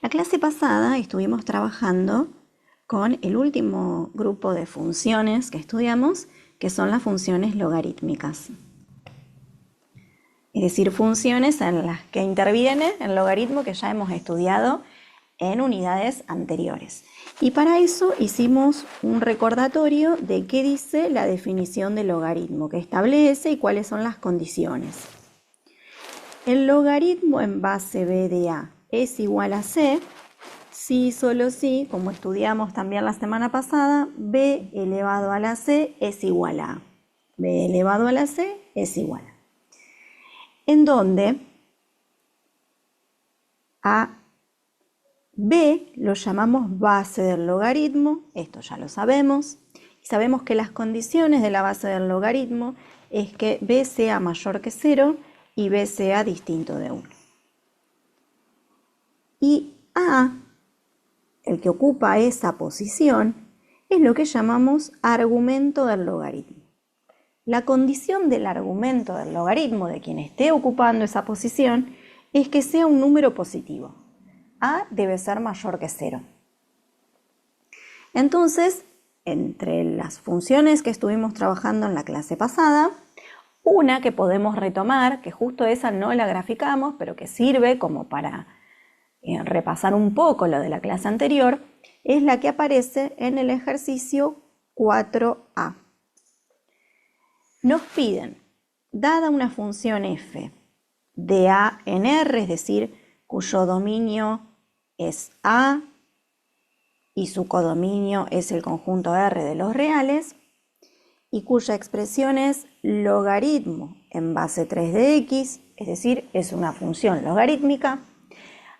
La clase pasada estuvimos trabajando con el último grupo de funciones que estudiamos, que son las funciones logarítmicas. Es decir, funciones en las que interviene el logaritmo que ya hemos estudiado en unidades anteriores. Y para eso hicimos un recordatorio de qué dice la definición de logaritmo, qué establece y cuáles son las condiciones. El logaritmo en base b de a es igual a c, si solo si, como estudiamos también la semana pasada, b elevado a la c es igual a a. b elevado a la c es igual a. En donde a b lo llamamos base del logaritmo, esto ya lo sabemos, y sabemos que las condiciones de la base del logaritmo es que b sea mayor que 0 y b sea distinto de 1. Y a, el que ocupa esa posición, es lo que llamamos argumento del logaritmo. La condición del argumento del logaritmo de quien esté ocupando esa posición es que sea un número positivo. A debe ser mayor que 0. Entonces, entre las funciones que estuvimos trabajando en la clase pasada, una que podemos retomar, que justo esa no la graficamos, pero que sirve como para repasar un poco lo de la clase anterior, es la que aparece en el ejercicio 4a. Nos piden, dada una función f de a en r, es decir, cuyo dominio es a y su codominio es el conjunto R de los reales, y cuya expresión es logaritmo en base 3 de x, es decir, es una función logarítmica,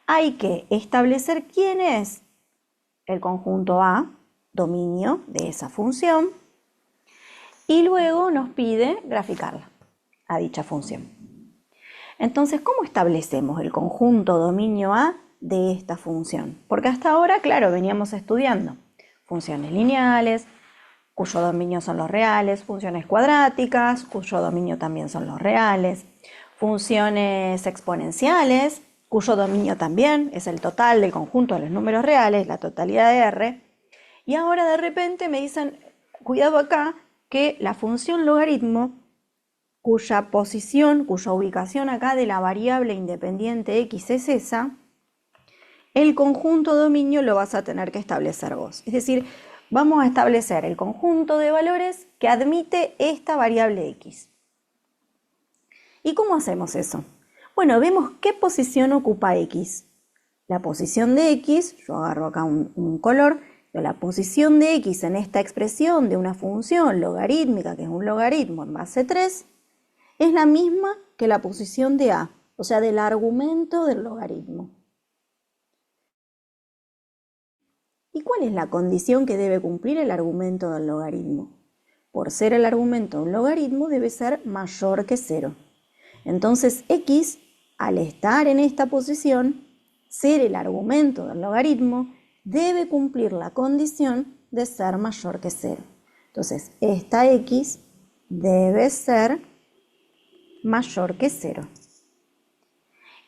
hay que establecer quién es el conjunto A, dominio de esa función, y luego nos pide graficarla a dicha función. Entonces, ¿cómo establecemos el conjunto dominio A de esta función? Porque hasta ahora, claro, veníamos estudiando funciones lineales, cuyo dominio son los reales, funciones cuadráticas, cuyo dominio también son los reales, funciones exponenciales, cuyo dominio también es el total del conjunto de los números reales, la totalidad de R. Y ahora de repente me dicen, cuidado acá, que la función logaritmo, cuya posición, cuya ubicación acá de la variable independiente x es esa, el conjunto dominio lo vas a tener que establecer vos. Es decir, vamos a establecer el conjunto de valores que admite esta variable x. ¿Y cómo hacemos eso? Bueno, vemos qué posición ocupa x. La posición de x, yo agarro acá un color, la posición de x en esta expresión de una función logarítmica, que es un logaritmo en base 3, es la misma que la posición de a, o sea, del argumento del logaritmo. ¿Y cuál es la condición que debe cumplir el argumento del logaritmo? Por ser el argumento de un logaritmo debe ser mayor que 0. Entonces x, al estar en esta posición, ser el argumento del logaritmo, debe cumplir la condición de ser mayor que 0. Entonces, esta x debe ser mayor que 0.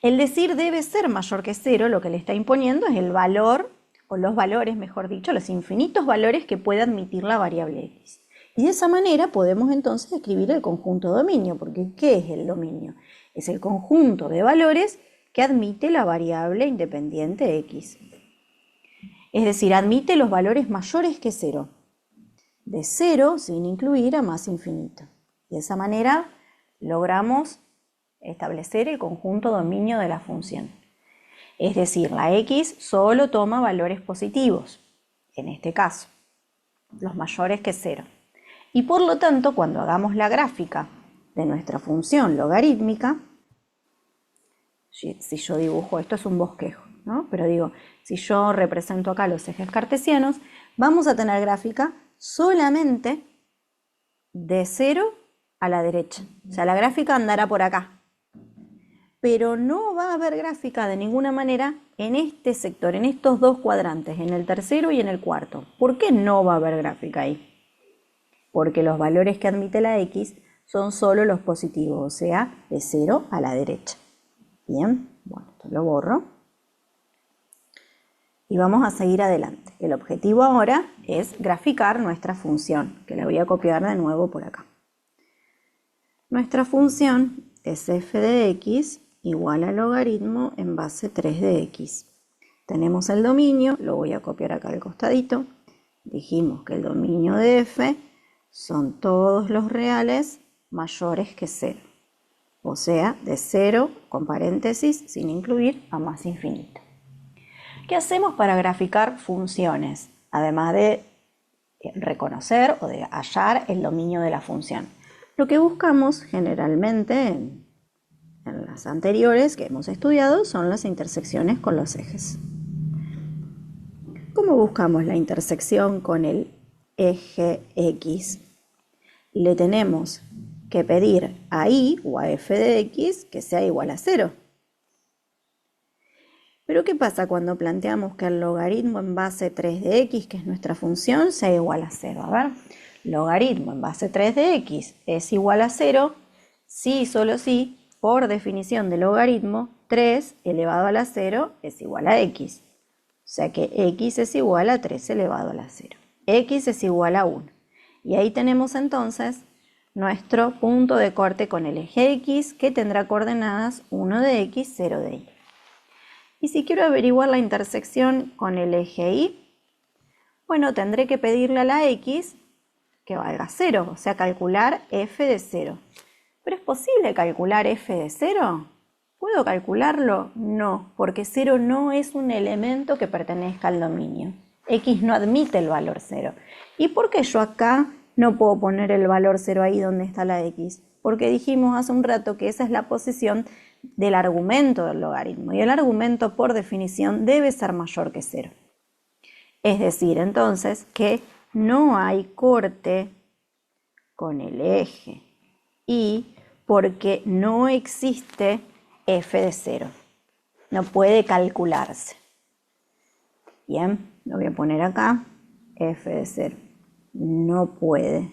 El decir debe ser mayor que 0 lo que le está imponiendo es el valor, o los valores, mejor dicho, los infinitos valores que puede admitir la variable x. Y de esa manera podemos entonces escribir el conjunto dominio, porque ¿qué es el dominio? Es el conjunto de valores que admite la variable independiente x. Es decir, admite los valores mayores que 0, de 0 sin incluir a más infinito. De esa manera logramos establecer el conjunto dominio de la función. Es decir, la x solo toma valores positivos, en este caso, los mayores que 0. Y por lo tanto, cuando hagamos la gráfica de nuestra función logarítmica, si yo dibujo, esto es un bosquejo, ¿no? Pero digo, si yo represento acá los ejes cartesianos, vamos a tener gráfica solamente de 0 a la derecha. O sea, la gráfica andará por acá. Pero no va a haber gráfica de ninguna manera en este sector, en estos dos cuadrantes, en el tercero y en el cuarto. ¿Por qué no va a haber gráfica ahí? Porque los valores que admite la x son solo los positivos, o sea, de 0 a la derecha. Bien, bueno, esto lo borro. y vamos a seguir adelante. El objetivo ahora es graficar nuestra función, que la voy a copiar de nuevo por acá. Nuestra función es f de x igual al logaritmo en base 3 de x. Tenemos el dominio, lo voy a copiar acá al costadito. Dijimos que el dominio de f son todos los reales mayores que 0. O sea, de 0 con paréntesis sin incluir a más infinito. ¿Qué hacemos para graficar funciones? Además de reconocer o de hallar el dominio de la función. Lo que buscamos generalmente en las anteriores que hemos estudiado son las intersecciones con los ejes. ¿Cómo buscamos la intersección con el eje X? Le tenemos que pedir a y o a f de x que sea igual a 0. Pero ¿qué pasa cuando planteamos que el logaritmo en base 3 de x, que es nuestra función, sea igual a 0? A ver, logaritmo en base 3 de x es igual a 0 si y solo si, por definición de logaritmo, 3 elevado a la 0 es igual a x. O sea que x es igual a 3 elevado a la 0. X es igual a 1. Y ahí tenemos entonces nuestro punto de corte con el eje x, que tendrá coordenadas 1 de x, 0 de y. Y si quiero averiguar la intersección con el eje y, bueno, tendré que pedirle a la x que valga 0, o sea, calcular f de 0. ¿Pero es posible calcular f de 0? ¿Puedo calcularlo? No, porque 0 no es un elemento que pertenezca al dominio. X no admite el valor 0. ¿Y por qué yo acá no puedo poner el valor 0 ahí donde está la x? Porque dijimos hace un rato que esa es la posición del argumento del logaritmo. Y el argumento, por definición, debe ser mayor que 0. Es decir, entonces, que no hay corte con el eje y porque no existe f de 0. No puede calcularse. Bien, lo voy a poner acá, f de 0. No puede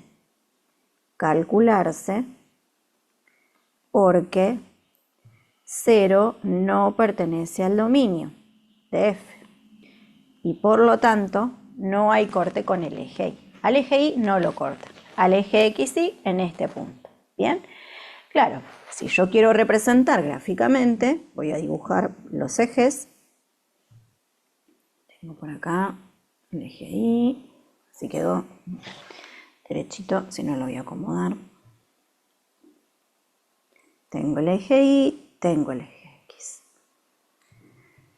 calcularse porque 0 no pertenece al dominio de f. Y por lo tanto, no hay corte con el eje y. Al eje y no lo corta. Al eje x sí en este punto. Bien, claro, si yo quiero representar gráficamente, voy a dibujar los ejes. Tengo por acá el eje y, así quedó derechito, si no lo voy a acomodar. Tengo el eje y, tengo el eje x.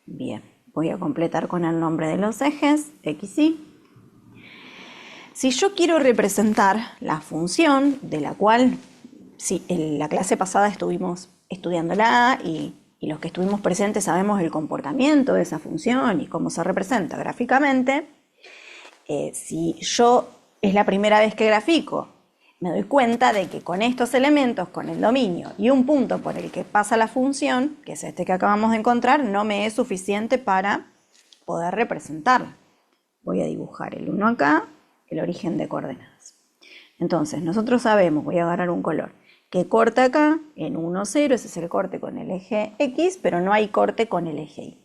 Bien, voy a completar con el nombre de los ejes, x y. Si yo quiero representar la función de la cual, sí, en la clase pasada estuvimos estudiándola y los que estuvimos presentes sabemos el comportamiento de esa función y cómo se representa gráficamente, si yo es la primera vez que grafico, me doy cuenta de que con estos elementos, con el dominio y un punto por el que pasa la función, que es este que acabamos de encontrar, no me es suficiente para poder representarla. Voy a dibujar el 1 acá, el origen de coordenadas. Entonces, nosotros sabemos, voy a agarrar un color, que corta acá en 1, 0, ese es el corte con el eje X, pero no hay corte con el eje Y.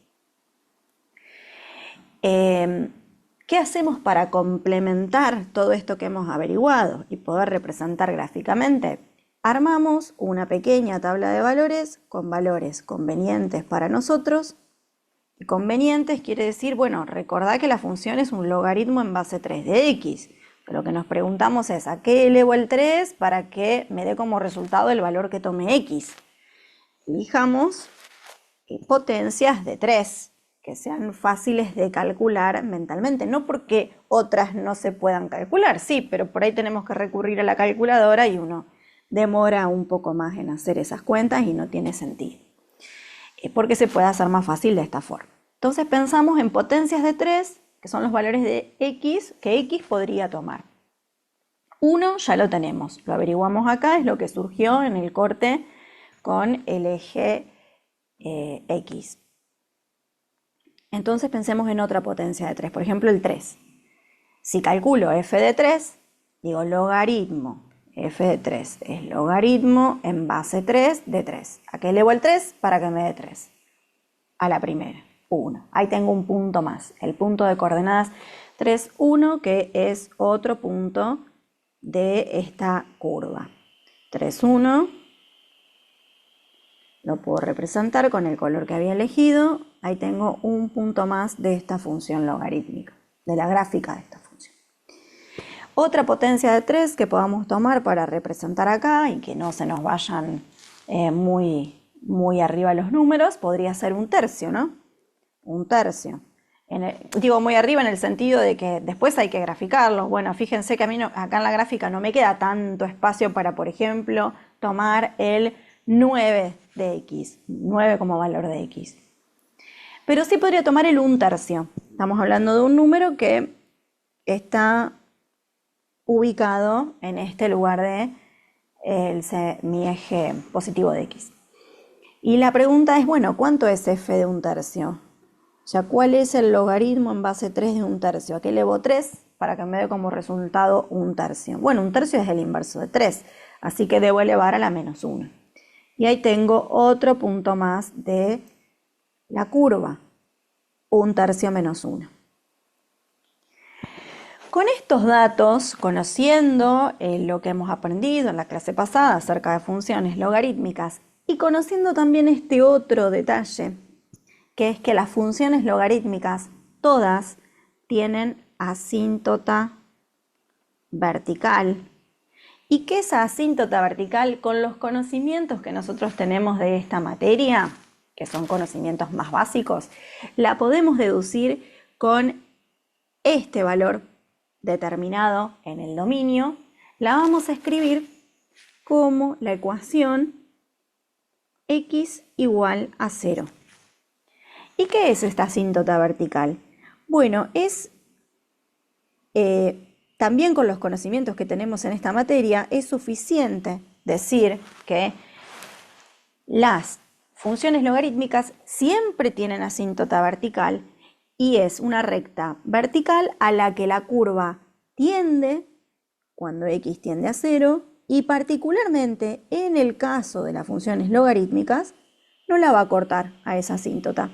¿Qué hacemos para complementar todo esto que hemos averiguado y poder representar gráficamente? Armamos una pequeña tabla de valores con valores convenientes para nosotros. Y convenientes quiere decir, bueno, recordad que la función es un logaritmo en base 3 de x. Lo que nos preguntamos es, ¿a qué elevo el 3 para que me dé como resultado el valor que tome x? Elijamos potencias de 3, que sean fáciles de calcular mentalmente. No porque otras no se puedan calcular, sí, pero por ahí tenemos que recurrir a la calculadora y uno demora un poco más en hacer esas cuentas y no tiene sentido. Porque se puede hacer más fácil de esta forma. Entonces pensamos en potencias de 3, que son los valores de x, que x podría tomar. 1 ya lo tenemos, lo averiguamos acá, es lo que surgió en el corte con el eje x. Entonces pensemos en otra potencia de 3, por ejemplo el 3. Si calculo f de 3, digo logaritmo f de 3 es logaritmo en base 3 de 3. ¿A qué elevo el 3? Para que me dé 3. A la primera. 1. Ahí tengo un punto más, el punto de coordenadas 3, 1, que es otro punto de esta curva. 3, 1, lo puedo representar con el color que había elegido. Ahí tengo un punto más de esta función logarítmica, de la gráfica de esta función. Otra potencia de 3 que podamos tomar para representar acá y que no se nos vayan muy arriba los números, podría ser un tercio, ¿no? Un tercio. Digo muy arriba en el sentido de que después hay que graficarlos. Bueno, fíjense que a mí acá en la gráfica no me queda tanto espacio para, por ejemplo, tomar el 9 de x, 9 como valor de x. Pero sí podría tomar el 1/3. Estamos hablando de un número que está ubicado en este lugar de mi eje positivo de x. Y la pregunta es, bueno, ¿cuánto es f de 1/3? O sea, ¿cuál es el logaritmo en base 3 de 1/3? ¿A qué elevo 3 para que me dé como resultado 1/3? Bueno, 1/3 es el inverso de 3, así que debo elevar a la menos 1. Y ahí tengo otro punto más de la curva, 1/3 menos 1. Con estos datos, conociendo lo que hemos aprendido en la clase pasada acerca de funciones logarítmicas y conociendo también este otro detalle, que es que las funciones logarítmicas todas tienen asíntota vertical, y que esa asíntota vertical, con los conocimientos que nosotros tenemos de esta materia, que son conocimientos más básicos, la podemos deducir con este valor determinado en el dominio. La vamos a escribir como la ecuación x igual a 0. ¿Y qué es esta asíntota vertical? Bueno, es también con los conocimientos que tenemos en esta materia, es suficiente decir que las funciones logarítmicas siempre tienen asíntota vertical y es una recta vertical a la que la curva tiende cuando x tiende a 0 y particularmente en el caso de las funciones logarítmicas no la va a cortar a esa asíntota.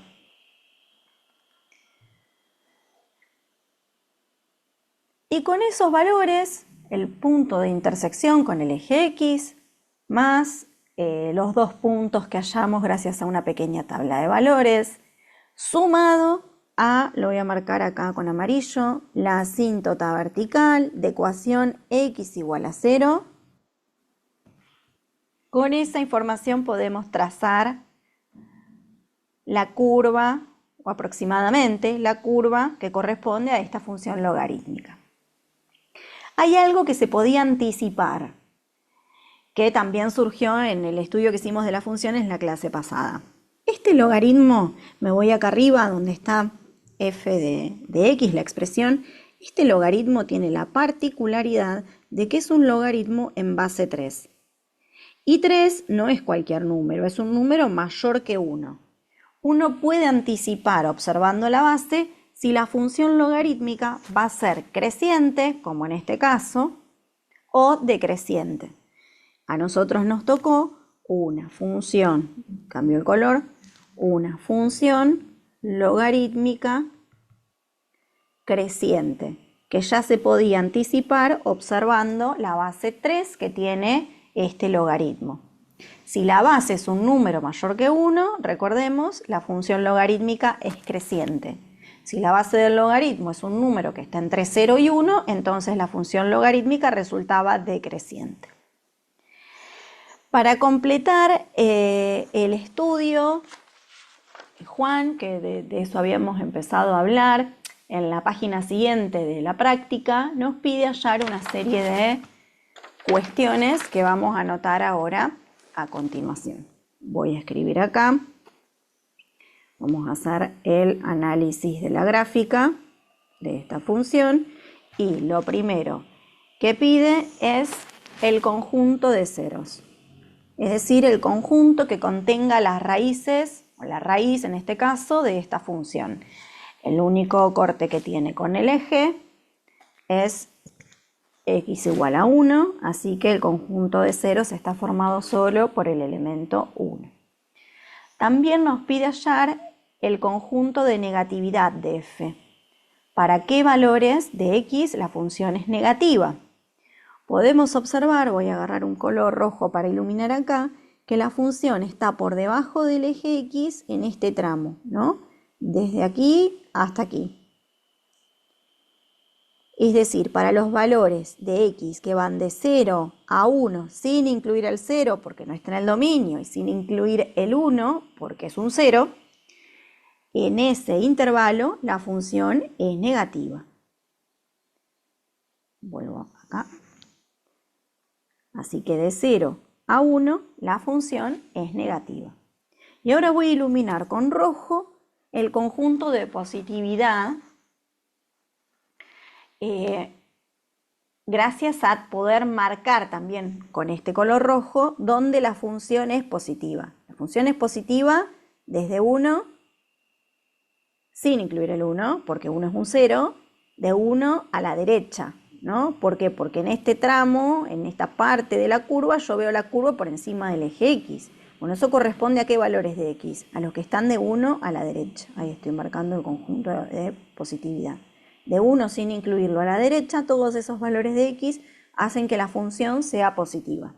Y con esos valores, el punto de intersección con el eje x más los dos puntos que hallamos gracias a una pequeña tabla de valores, sumado a, lo voy a marcar acá con amarillo, la asíntota vertical de ecuación x igual a 0. Con esa información podemos trazar la curva, o aproximadamente la curva que corresponde a esta función logarítmica. Hay algo que se podía anticipar, que también surgió en el estudio que hicimos de las funciones en la clase pasada. Este logaritmo, me voy acá arriba donde está f de x, la expresión, este logaritmo tiene la particularidad de que es un logaritmo en base 3. Y 3 no es cualquier número, es un número mayor que 1. Uno puede anticipar observando la base si la función logarítmica va a ser creciente, como en este caso, o decreciente. A nosotros nos tocó una función, cambio el color, una función logarítmica creciente, que ya se podía anticipar observando la base 3 que tiene este logaritmo. Si la base es un número mayor que 1, recordemos, la función logarítmica es creciente. Si la base del logaritmo es un número que está entre 0 y 1, entonces la función logarítmica resultaba decreciente. Para completar el estudio, Juan, que de eso habíamos empezado a hablar, en la página siguiente de la práctica, nos pide hallar una serie de cuestiones que vamos a anotar ahora a continuación. Voy a escribir acá. Vamos a hacer el análisis de la gráfica de esta función y lo primero que pide es el conjunto de ceros. Es decir, el conjunto que contenga las raíces, o la raíz en este caso, de esta función. El único corte que tiene con el eje es x igual a 1, así que el conjunto de ceros está formado solo por el elemento 1. También nos pide hallar el conjunto de negatividad de f. ¿Para qué valores de x la función es negativa? Podemos observar, voy a agarrar un color rojo para iluminar acá, que la función está por debajo del eje x en este tramo, ¿no? Desde aquí hasta aquí. Es decir, para los valores de x que van de 0 a 1 sin incluir el 0 porque no está en el dominio y sin incluir el 1 porque es un 0, en ese intervalo la función es negativa. Vuelvo acá. Así que de 0 a 1 la función es negativa. Y ahora voy a iluminar con rojo el conjunto de positividad gracias a poder marcar también con este color rojo donde la función es positiva. La función es positiva desde 1, sin incluir el 1, porque 1 es un 0, de 1 a la derecha, ¿no? ¿Por qué? Porque en este tramo, en esta parte de la curva, yo veo la curva por encima del eje x. Bueno, eso corresponde a qué valores de x, a los que están de 1 a la derecha. Ahí estoy marcando el conjunto de positividad. De 1 sin incluirlo a la derecha, todos esos valores de x hacen que la función sea positiva.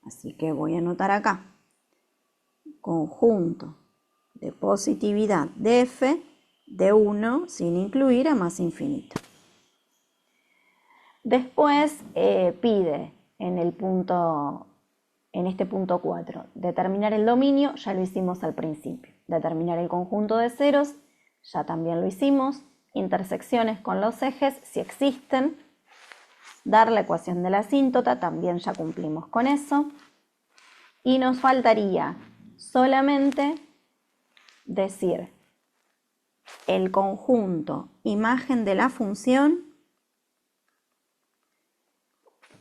Así que voy a anotar acá, conjunto de positividad de f de 1 sin incluir a más infinito. Después pide en este punto 4, determinar el dominio, ya lo hicimos al principio. Determinar el conjunto de ceros, ya también lo hicimos. Intersecciones con los ejes, si existen. Dar la ecuación de la asíntota, también ya cumplimos con eso. Y nos faltaría solamente decir el conjunto imagen de la función,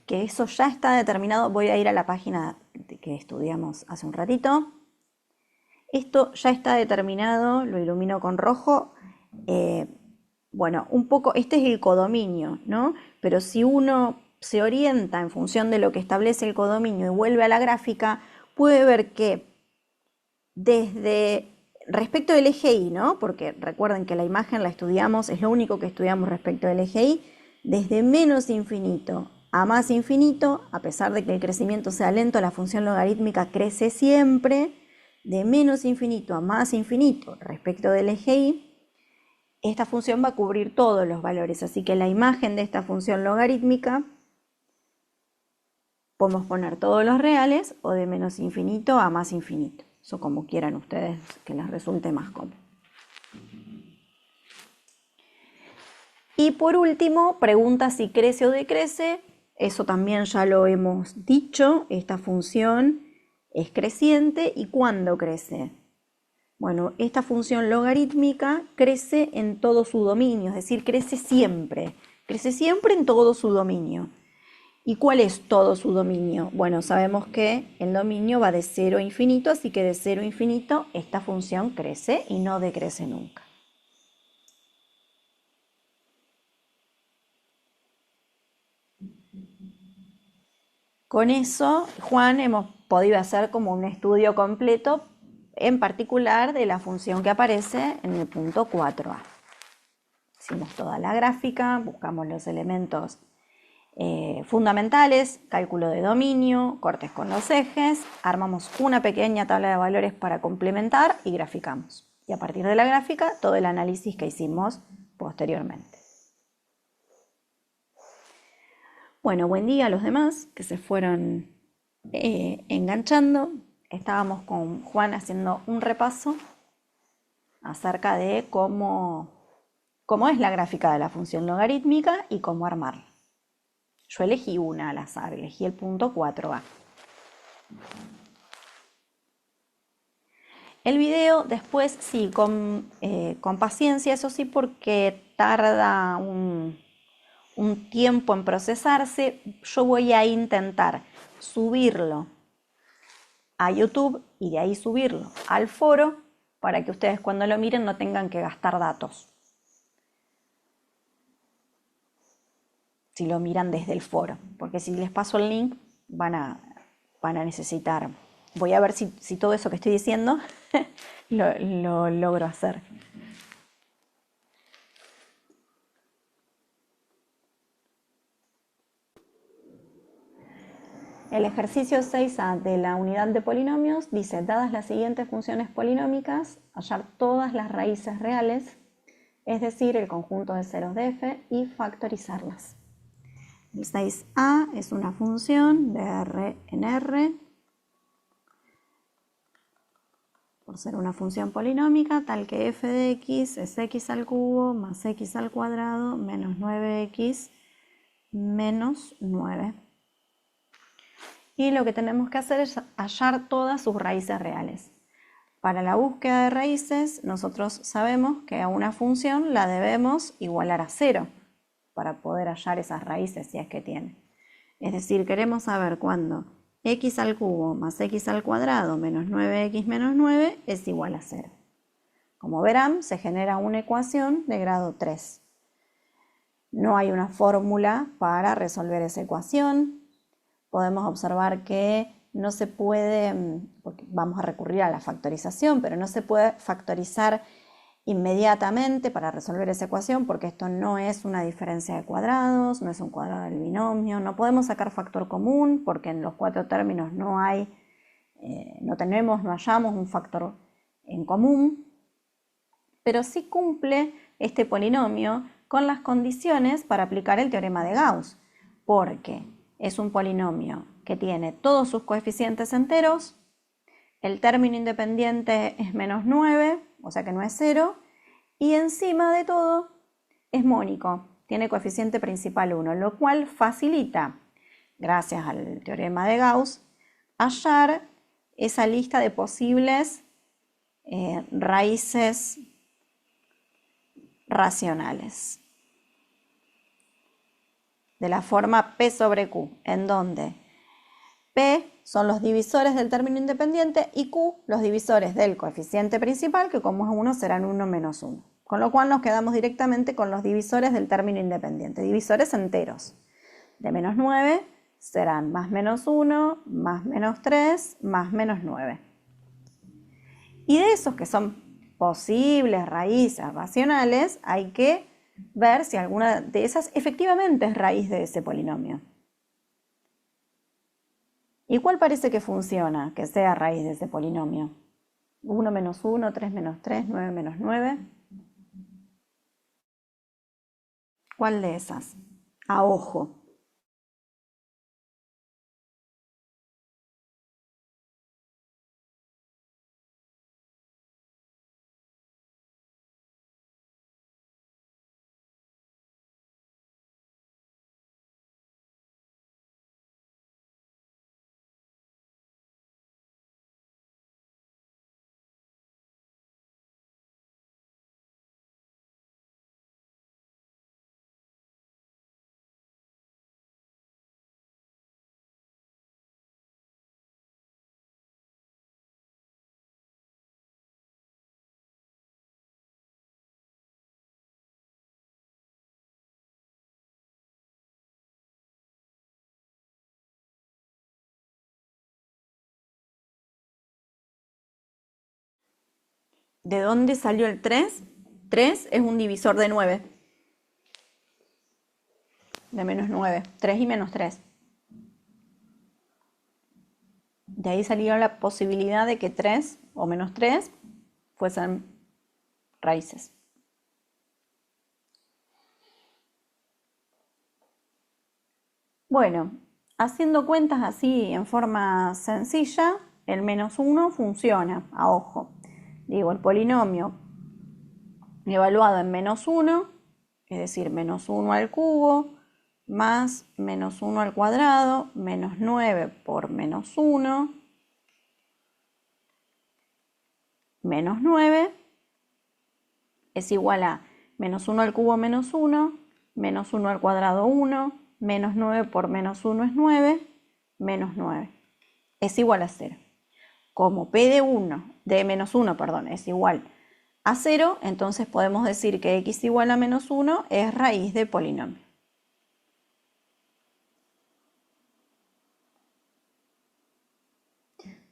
que eso ya está determinado. Voy a ir a la página que estudiamos hace un ratito. Esto ya está determinado, lo ilumino con rojo. Bueno, un poco, este es el codominio, ¿no? Pero si uno se orienta en función de lo que establece el codominio y vuelve a la gráfica, puede ver que desde respecto del eje Y, ¿no? Porque recuerden que la imagen la estudiamos, es lo único que estudiamos respecto del eje Y, desde menos infinito a más infinito, a pesar de que el crecimiento sea lento, la función logarítmica crece siempre. De menos infinito a más infinito respecto del eje Y, esta función va a cubrir todos los valores, así que la imagen de esta función logarítmica podemos poner todos los reales o de menos infinito a más infinito. Eso como quieran ustedes que les resulte más cómodo. Y por último, pregunta si crece o decrece. Eso también ya lo hemos dicho. Esta función es creciente. ¿Y cuándo crece? Bueno, esta función logarítmica crece en todo su dominio, es decir, crece siempre en todo su dominio. ¿Y cuál es todo su dominio? Bueno, sabemos que el dominio va de 0 a infinito, así que de 0 a infinito esta función crece y no decrece nunca. Con eso, Juan, hemos podido hacer como un estudio completo, en particular de la función que aparece en el punto 4a. Hicimos toda la gráfica, buscamos los elementos fundamentales, cálculo de dominio, cortes con los ejes, armamos una pequeña tabla de valores para complementar y graficamos. Y a partir de la gráfica, todo el análisis que hicimos posteriormente. Bueno, buen día a los demás que se fueron enganchando. Estábamos con Juan haciendo un repaso acerca de cómo es la gráfica de la función logarítmica y cómo armarla. Yo elegí una al azar, elegí el punto 4a. El video después sí, con paciencia, eso sí, porque tarda un tiempo en procesarse. Yo voy a intentar subirlo a YouTube y de ahí subirlo al foro para que ustedes cuando lo miren no tengan que gastar datos. Si lo miran desde el foro, porque si les paso el link van a necesitar Voy a ver si todo eso que estoy diciendo lo logro hacer. El ejercicio 6A de la unidad de polinomios dice, dadas las siguientes funciones polinómicas, hallar todas las raíces reales, es decir, el conjunto de ceros de f, y factorizarlas. El 6A es una función de R en R, por ser una función polinómica, tal que f de x es x al cubo más x al cuadrado menos 9x menos 9. Y lo que tenemos que hacer es hallar todas sus raíces reales. Para la búsqueda de raíces, nosotros sabemos que a una función la debemos igualar a 0 para poder hallar esas raíces si es que tiene. Es decir, queremos saber cuándo x al cubo más x al cuadrado menos 9x menos 9 es igual a 0. Como verán, se genera una ecuación de grado 3. No hay una fórmula para resolver esa ecuación. Podemos observar que no se puede, porque vamos a recurrir a la factorización, pero no se puede factorizar inmediatamente para resolver esa ecuación porque esto no es una diferencia de cuadrados, no es un cuadrado del binomio, no podemos sacar factor común porque en los 4 términos no hallamos un factor en común, pero sí cumple este polinomio con las condiciones para aplicar el teorema de Gauss, porque es un polinomio que tiene todos sus coeficientes enteros, el término independiente es menos 9, o sea que no es 0, y encima de todo es mónico, tiene coeficiente principal 1, lo cual facilita, gracias al teorema de Gauss, hallar esa lista de posibles raíces racionales de la forma P sobre Q, en donde P son los divisores del término independiente y Q los divisores del coeficiente principal, que como es 1 serán 1 menos 1. Con lo cual nos quedamos directamente con los divisores del término independiente, divisores enteros. De menos 9 serán más menos 1, más menos 3, más menos 9. Y de esos que son posibles raíces racionales, hay que ver si alguna de esas efectivamente es raíz de ese polinomio. ¿Y cuál parece que funciona, que sea raíz de ese polinomio? 1 menos 1, 3 menos 3, 9 menos 9. ¿Cuál de esas? A ojo. ¿De dónde salió el 3? 3 es un divisor de 9. De menos 9. 3 y menos 3. De ahí salió la posibilidad de que 3 o menos 3 fuesen raíces. Bueno, haciendo cuentas así en forma sencilla, el menos 1 funciona, a ojo. Digo, el polinomio evaluado en menos 1, es decir, menos 1 al cubo, más menos 1 al cuadrado, menos 9 por menos 1, menos 9, es igual a menos 1 al cubo menos 1, menos 1 al cuadrado 1, menos 9 por menos 1 es 9, menos 9, es igual a 0. Como P de menos 1, es igual a 0, entonces podemos decir que x igual a menos 1 es raíz de polinomio.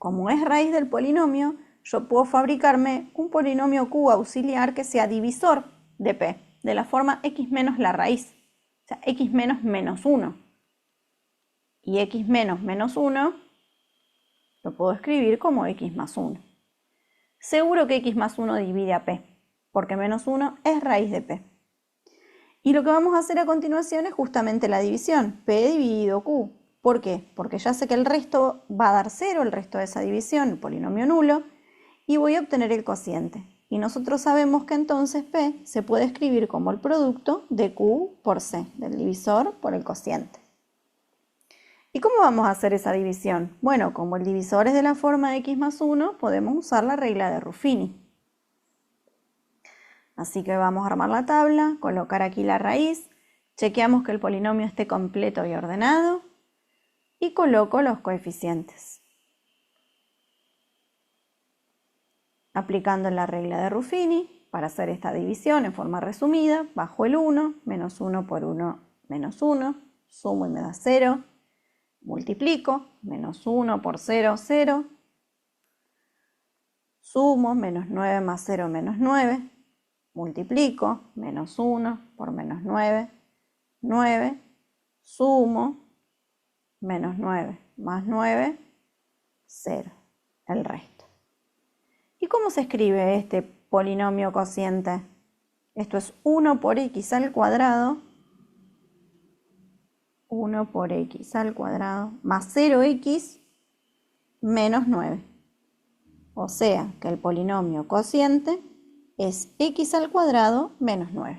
como es raíz del polinomio, yo puedo fabricarme un polinomio Q auxiliar que sea divisor de P, de la forma x menos la raíz, o sea, x menos menos 1. Y x menos menos 1 lo puedo escribir como x más 1. Seguro que x más 1 divide a P, porque menos 1 es raíz de P. Y lo que vamos a hacer a continuación es justamente la división, P dividido Q. ¿Por qué? Porque ya sé que el resto va a dar 0, el resto de esa división, el polinomio nulo, y voy a obtener el cociente. Y nosotros sabemos que entonces P se puede escribir como el producto de Q por C, del divisor por el cociente. ¿Y cómo vamos a hacer esa división? Bueno, como el divisor es de la forma de x más 1, podemos usar la regla de Ruffini. Así que vamos a armar la tabla, colocar aquí la raíz, chequeamos que el polinomio esté completo y ordenado y coloco los coeficientes. Aplicando la regla de Ruffini, para hacer esta división en forma resumida, bajo el 1, menos 1 por 1, menos 1, sumo y me da 0. Multiplico, menos 1 por 0, 0. Sumo, menos 9 más 0, menos 9. Multiplico, menos 1 por menos 9, 9. Sumo, menos 9 más 9, 0. El resto. ¿Y cómo se escribe este polinomio cociente? Esto es 1 por x al cuadrado. 1 por x al cuadrado más 0x menos 9. O sea que el polinomio cociente es x al cuadrado menos 9.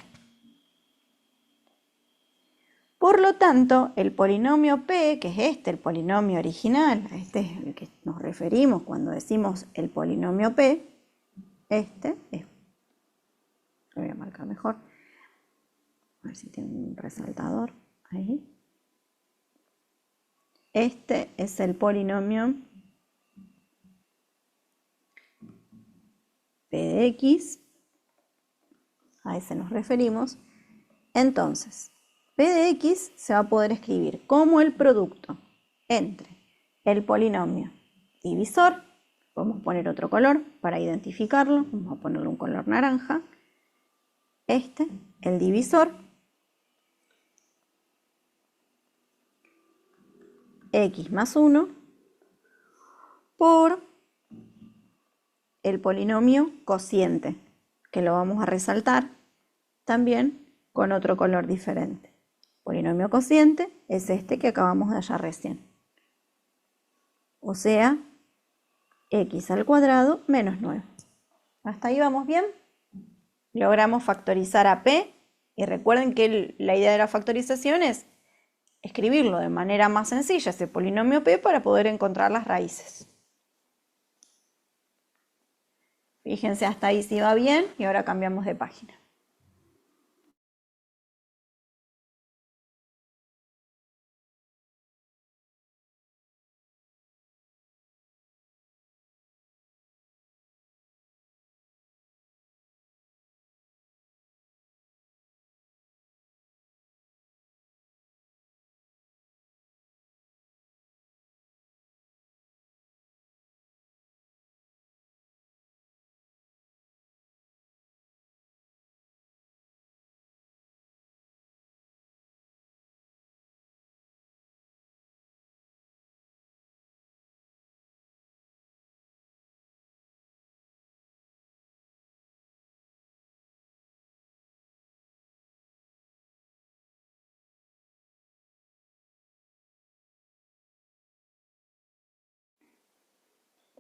Por lo tanto, el polinomio P, que es este, el polinomio original, a este es el que nos referimos cuando decimos el polinomio P, este es, lo voy a marcar mejor, a ver si tiene un resaltador ahí. Este es el polinomio P de x, a ese nos referimos. Entonces, P de x se va a poder escribir como el producto entre el polinomio divisor, podemos poner otro color para identificarlo, vamos a ponerle un color naranja, este, el divisor, x más 1 por el polinomio cociente, que lo vamos a resaltar también con otro color diferente. Polinomio cociente es este que acabamos de hallar recién. O sea, x al cuadrado menos 9. ¿Hasta ahí vamos bien? Logramos factorizar a P y recuerden que la idea de la factorización es escribirlo de manera más sencilla, ese polinomio P, para poder encontrar las raíces. Fíjense hasta ahí si va bien y ahora cambiamos de página.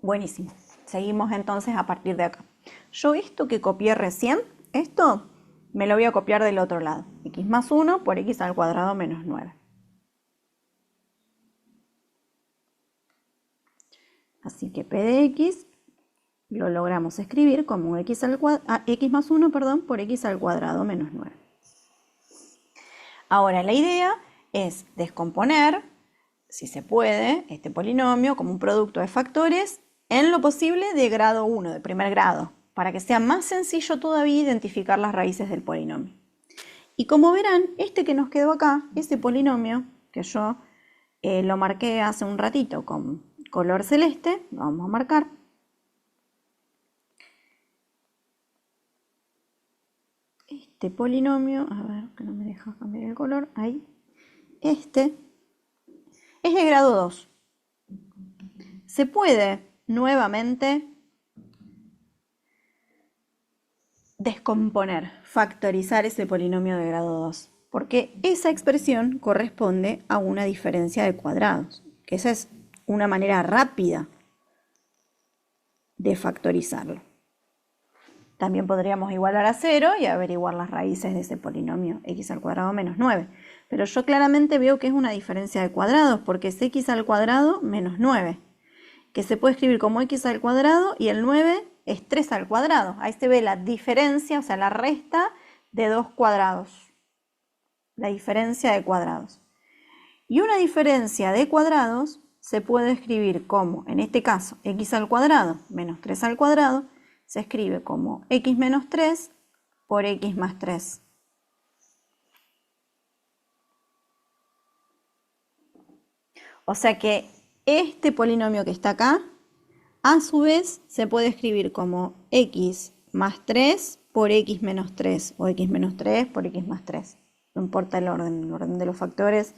Buenísimo. Seguimos entonces a partir de acá. Yo esto que copié recién, esto me lo voy a copiar del otro lado. X más 1 por x al cuadrado menos 9. Así que P de x lo logramos escribir como x más 1 por x al cuadrado menos 9. Ahora la idea es descomponer, si se puede, este polinomio como un producto de factores en lo posible de grado 1, de primer grado, para que sea más sencillo todavía identificar las raíces del polinomio. Y como verán, este que nos quedó acá, ese polinomio que yo lo marqué hace un ratito con color celeste, lo vamos a marcar. Este polinomio, a ver, que no me deja cambiar el color, ahí. Este es de grado 2. Se puede nuevamente descomponer, factorizar ese polinomio de grado 2, porque esa expresión corresponde a una diferencia de cuadrados, que esa es una manera rápida de factorizarlo. También podríamos igualar a 0 y averiguar las raíces de ese polinomio x al cuadrado menos 9. Pero yo claramente veo que es una diferencia de cuadrados porque es x al cuadrado menos 9, que se puede escribir como x al cuadrado y el 9 es 3 al cuadrado. Ahí se ve la diferencia, o sea, la resta de dos cuadrados. La diferencia de cuadrados. Y una diferencia de cuadrados se puede escribir como, en este caso, x al cuadrado menos 3 al cuadrado, se escribe como x menos 3 por x más 3. O sea que este polinomio que está acá, a su vez, se puede escribir como x más 3 por x menos 3, o x menos 3 por x más 3. No importa el orden de los factores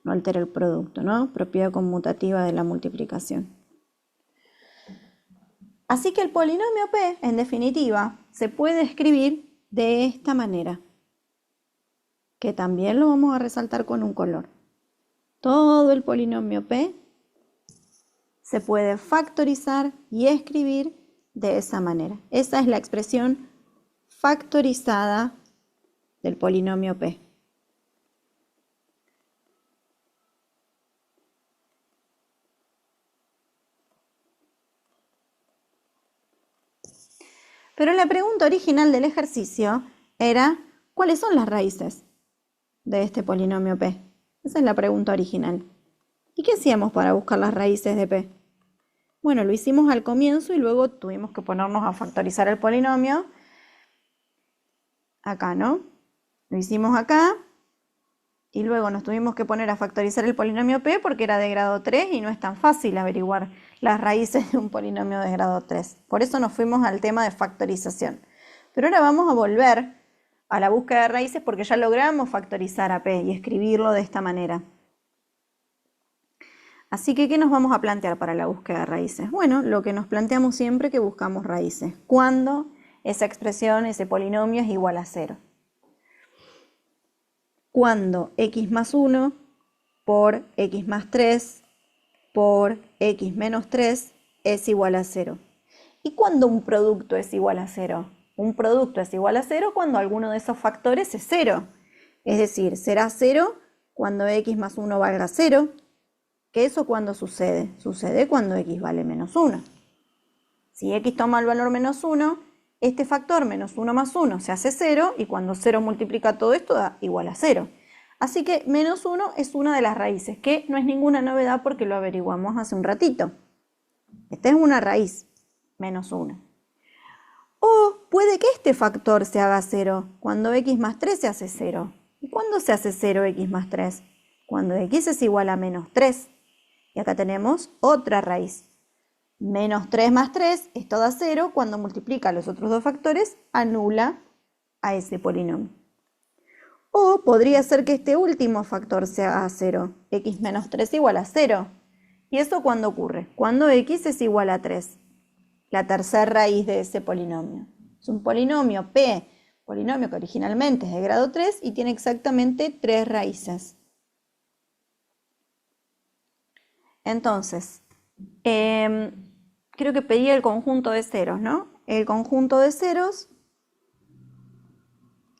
no altera el producto, ¿no? Propiedad conmutativa de la multiplicación. Así que el polinomio P, en definitiva, se puede escribir de esta manera, que también lo vamos a resaltar con un color. Todo el polinomio P se puede factorizar y escribir de esa manera. Esa es la expresión factorizada del polinomio P. Pero la pregunta original del ejercicio era, ¿cuáles son las raíces de este polinomio P? Esa es la pregunta original. ¿Y qué hacíamos para buscar las raíces de P? Bueno, lo hicimos al comienzo y luego tuvimos que ponernos a factorizar el polinomio. Acá, ¿no? Lo hicimos acá y luego nos tuvimos que poner a factorizar el polinomio P porque era de grado 3 y no es tan fácil averiguar las raíces de un polinomio de grado 3. Por eso nos fuimos al tema de factorización. Pero ahora vamos a volver a la búsqueda de raíces porque ya logramos factorizar a P y escribirlo de esta manera. Así que, ¿qué nos vamos a plantear para la búsqueda de raíces? Bueno, lo que nos planteamos siempre que buscamos raíces. Cuando esa expresión, ese polinomio es igual a 0. Cuando x más 1 por x más 3 por x menos 3 es igual a 0. ¿Y cuándo un producto es igual a 0? Un producto es igual a 0 cuando alguno de esos factores es 0. Es decir, será 0 cuando x más 1 valga 0. ¿Que eso cuándo sucede? Sucede cuando x vale menos 1. Si x toma el valor menos 1, este factor menos 1 más 1 se hace 0 y cuando 0 multiplica todo esto da igual a 0. Así que menos 1 es una de las raíces, que no es ninguna novedad porque lo averiguamos hace un ratito. Esta es una raíz, menos 1. O puede que este factor se haga 0 cuando x más 3 se hace 0. ¿Y cuándo se hace 0 x más 3? Cuando x es igual a menos 3. Y acá tenemos otra raíz. Menos 3 más 3 es toda 0. Cuando multiplica los otros dos factores, anula a ese polinomio. O podría ser que este último factor sea 0. X menos 3 igual a 0. ¿Y eso cuándo ocurre? Cuando x es igual a 3. La tercera raíz de ese polinomio. Es un polinomio P, polinomio que originalmente es de grado 3 y tiene exactamente 3 raíces. Entonces, creo que pedí el conjunto de ceros, ¿no? El conjunto de ceros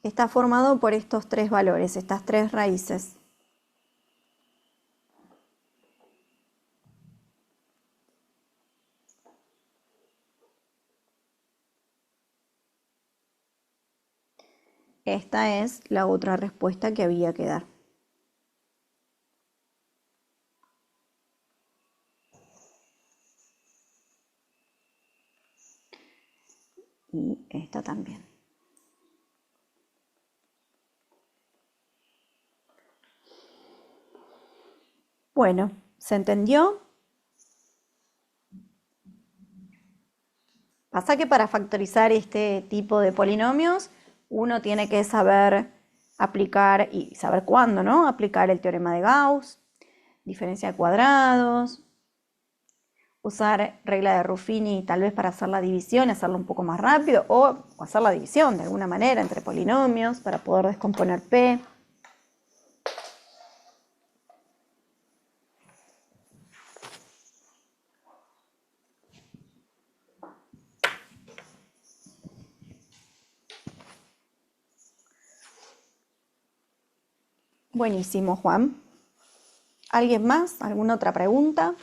está formado por estos 3 valores, estas 3 raíces. Esta es la otra respuesta que había que dar. Y esta también. Bueno, ¿se entendió? Pasa que para factorizar este tipo de polinomios uno tiene que saber aplicar y saber cuándo, ¿no? Aplicar el teorema de Gauss, diferencia de cuadrados, usar regla de Ruffini tal vez para hacer la división, hacerlo un poco más rápido, o hacer la división de alguna manera entre polinomios para poder descomponer P. Buenísimo, Juan. ¿Alguien más? ¿Alguna otra pregunta?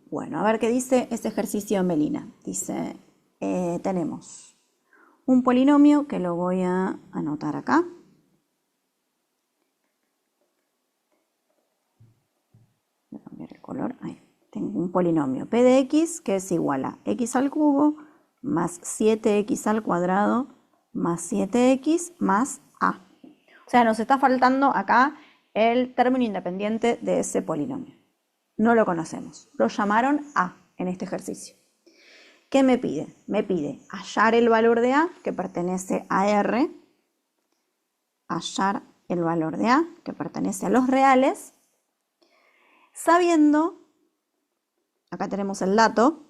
Bueno, a ver qué dice ese ejercicio en Melina. Dice, tenemos un polinomio que lo voy a anotar acá. Voy a cambiar el color. Ahí. Tengo un polinomio p de x que es igual a x al cubo más 7x al cuadrado más 7x más a. O sea, nos está faltando acá el término independiente de ese polinomio. No lo conocemos. Lo llamaron a en este ejercicio. ¿Qué me pide? Me pide hallar el valor de a que pertenece a R, hallar el valor de a que pertenece a los reales, sabiendo, acá tenemos el dato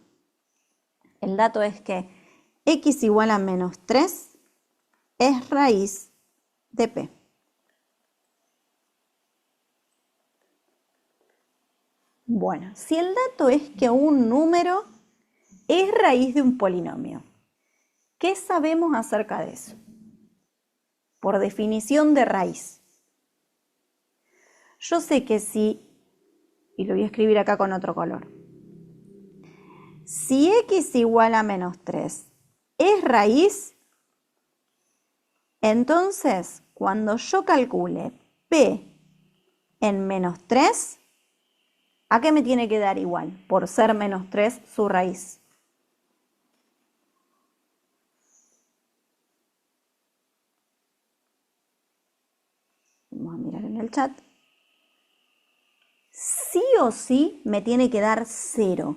es que x igual a menos 3 es raíz de p. Bueno, si el dato es que un número es raíz de un polinomio, ¿qué sabemos acerca de eso? Por definición de raíz. Yo sé que si, y lo voy a escribir acá con otro color, si x igual a menos 3 es raíz, entonces cuando yo calcule p en menos 3, ¿a qué me tiene que dar igual? Por ser menos 3 su raíz. Vamos a mirar en el chat. Sí o sí me tiene que dar 0.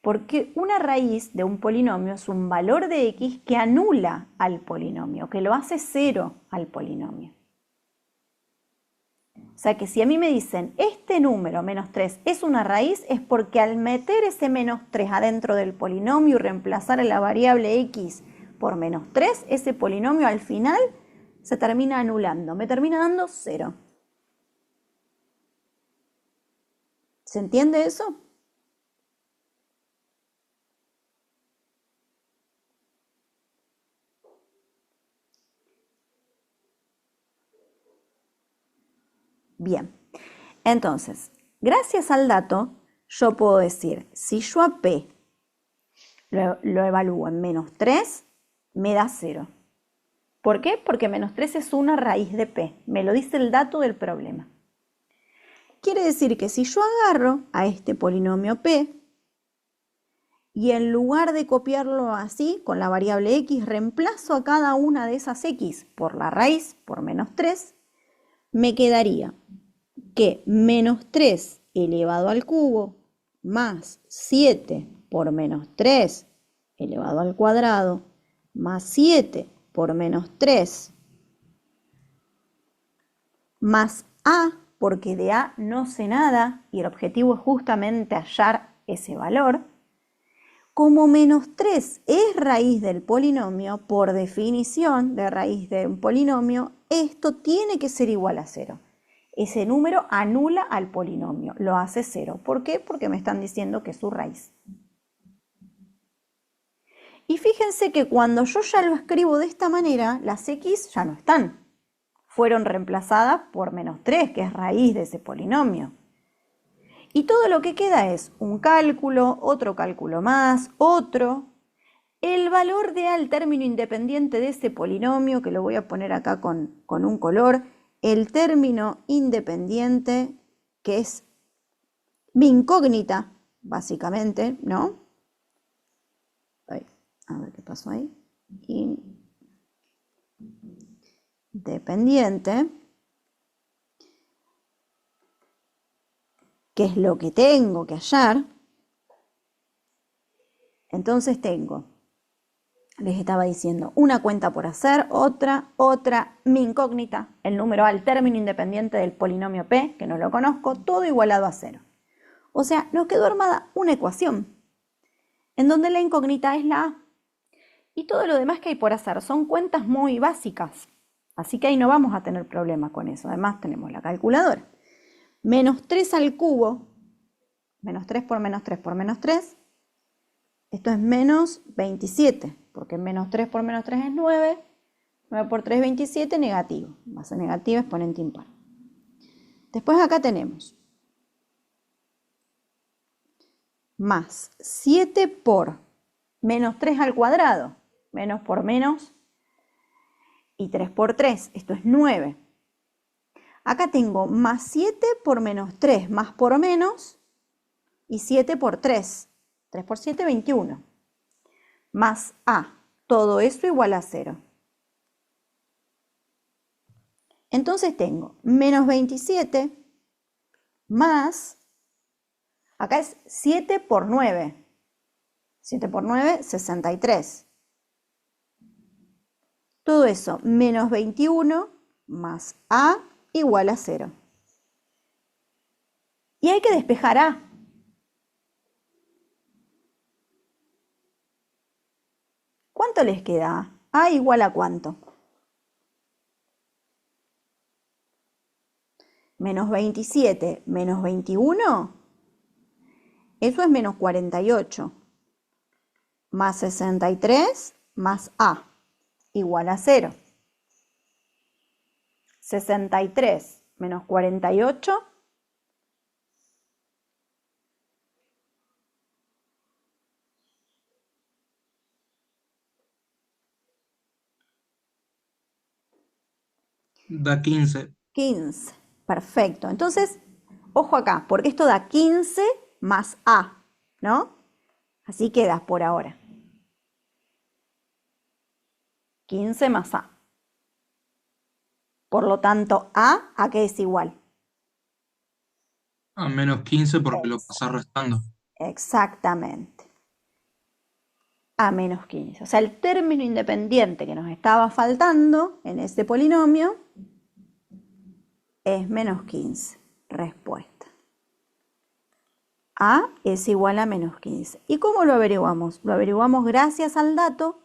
Porque una raíz de un polinomio es un valor de x que anula al polinomio, que lo hace 0 al polinomio. O sea que si a mí me dicen, este número, menos 3, es una raíz, es porque al meter ese menos 3 adentro del polinomio y reemplazar a la variable x por menos 3, ese polinomio al final se termina anulando, me termina dando 0. ¿Se entiende eso? Bien, entonces, gracias al dato, yo puedo decir, si yo a P lo evalúo en menos 3, me da 0. ¿Por qué? Porque menos 3 es una raíz de P, me lo dice el dato del problema. Quiere decir que si yo agarro a este polinomio P y en lugar de copiarlo así, con la variable x, reemplazo a cada una de esas x por la raíz, por menos 3, me quedaría que menos 3 elevado al cubo más 7 por menos 3 elevado al cuadrado más 7 por menos 3 más a, porque de a no sé nada y el objetivo es justamente hallar ese valor. Como menos 3 es raíz del polinomio, por definición de raíz de un polinomio, esto tiene que ser igual a 0. Ese número anula al polinomio, lo hace 0. ¿Por qué? Porque me están diciendo que es su raíz. Y fíjense que cuando yo ya lo escribo de esta manera, las x ya no están. Fueron reemplazadas por menos 3, que es raíz de ese polinomio. Y todo lo que queda es un cálculo, otro cálculo más, otro. El valor de a, el término independiente de ese polinomio, que lo voy a poner acá con un color, el término independiente, que es mi incógnita, básicamente, ¿no? Ay, a ver qué pasó ahí. Independiente, que es lo que tengo que hallar. Entonces tengo, les estaba diciendo, una cuenta por hacer, otra, mi incógnita, el número A, el término independiente del polinomio P, que no lo conozco, todo igualado a 0. O sea, nos quedó armada una ecuación, en donde la incógnita es la A. Y todo lo demás que hay por hacer son cuentas muy básicas. Así que ahí no vamos a tener problema con eso. Además tenemos la calculadora. Menos 3 al cubo, menos 3 por menos 3 por menos 3. Esto es menos 27, porque menos 3 por menos 3 es 9. 9 por 3 es 27, negativo. Base negativa, exponente impar. Después acá tenemos más 7 por menos 3 al cuadrado. Menos por menos y 3 por 3. Esto es 9. Acá tengo más 7 por menos 3, más por menos, y 7 por 3. 3 por 7, 21. Más A. Todo eso igual a 0. Entonces tengo menos 27 más, acá es 7 por 9. 7 por 9, 63. Todo eso menos 21 más A igual a 0. Y hay que despejar A. ¿Cuánto les queda? A igual a cuánto. Menos 27 menos 21, eso es menos 48. Más 63 más A igual a 0. 63 menos 48. Da 15. 15. Perfecto. Entonces, ojo acá, porque esto da 15 más A, ¿no? Así queda por ahora. 15 más A. Por lo tanto, ¿a qué es igual? A menos 15 porque lo pasás restando. Exactamente. A menos 15. O sea, el término independiente que nos estaba faltando en este polinomio es menos 15. Respuesta. A es igual a menos 15. ¿Y cómo lo averiguamos? Lo averiguamos gracias al dato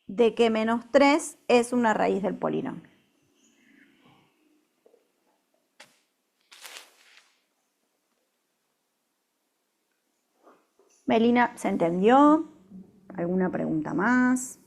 de que menos 3 es una raíz del polinomio. Melina, ¿se entendió? ¿Alguna pregunta más?